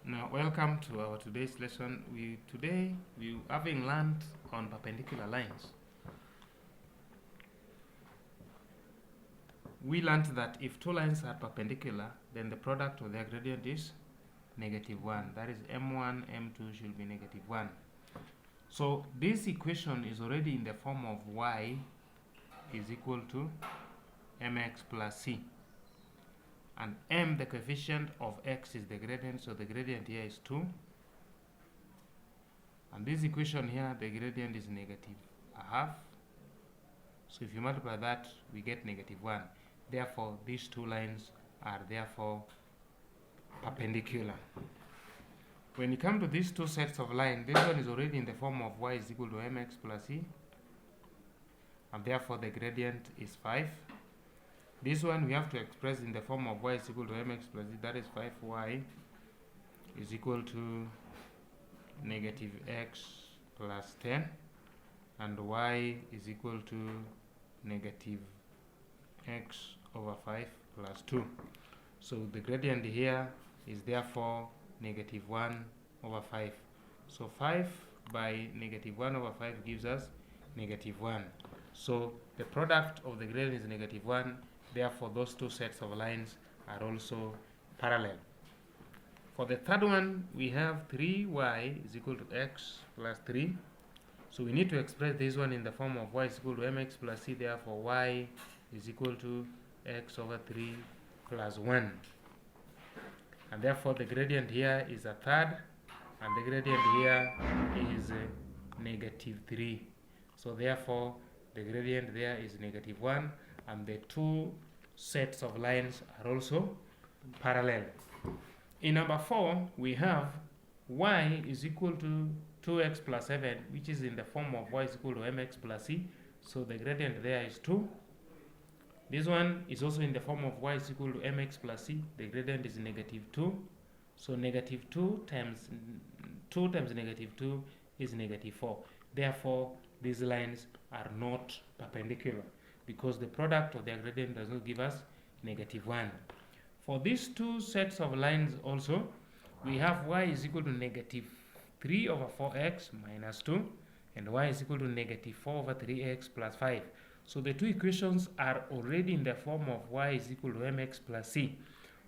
Now, welcome to our today's lesson. Today we having learned on perpendicular lines. We learned that if two lines are perpendicular, then the product of their gradient is -1. That is m1, m2 should be -1. So this equation is already in the form of y is equal to mx plus c. And m, the coefficient of x, is the gradient, so the gradient here is 2. And this equation here, the gradient is -1/2. So if you multiply that, we get -1. Therefore, these two lines are therefore perpendicular. When you come to these two sets of lines, this one is already in the form of y is equal to mx plus c, and therefore the gradient is 5. This one we have to express in the form of y is equal to mx plus c, that is 5y is equal to -x plus 10, and y is equal to -x over 5 plus 2. So the gradient here is therefore -1 over 5. So 5 by -1 over 5 gives us -1. So the product of the gradient is -1. Therefore, those two sets of lines are also parallel. For the third one, we have 3y is equal to x plus 3. So we need to express this one in the form of y is equal to mx plus c. Therefore, y is equal to x over 3 plus 1. And therefore, the gradient here is a third, and the gradient here is -3. So therefore, the gradient there is -1, and the two sets of lines are also parallel. In number 4, we have y is equal to 2x plus 7, which is in the form of y is equal to mx plus c. So the gradient there is 2. This one is also in the form of y is equal to mx plus c. The gradient is -2. So -2 times 2 times -2 is -4. Therefore, these lines are not perpendicular, because the product of their gradient does not give us -1. For these two sets of lines also, we have y is equal to -3 over 4x minus 2, and y is equal to -4 over 3x plus 5. So the two equations are already in the form of y is equal to mx plus c.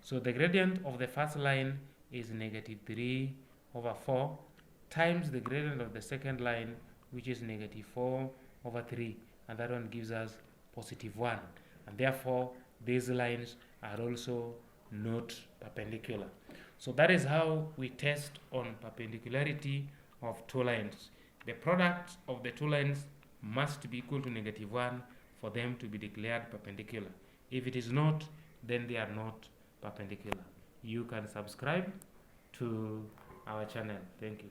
So the gradient of the first line is -3 over 4 times the gradient of the second line, which is -4 over 3, and that one gives us +1. And therefore, these lines are also not perpendicular. So that is how we test on perpendicularity of two lines. The product of the two lines must be equal to -1 for them to be declared perpendicular. If it is not, then they are not perpendicular. You can subscribe to our channel. Thank you.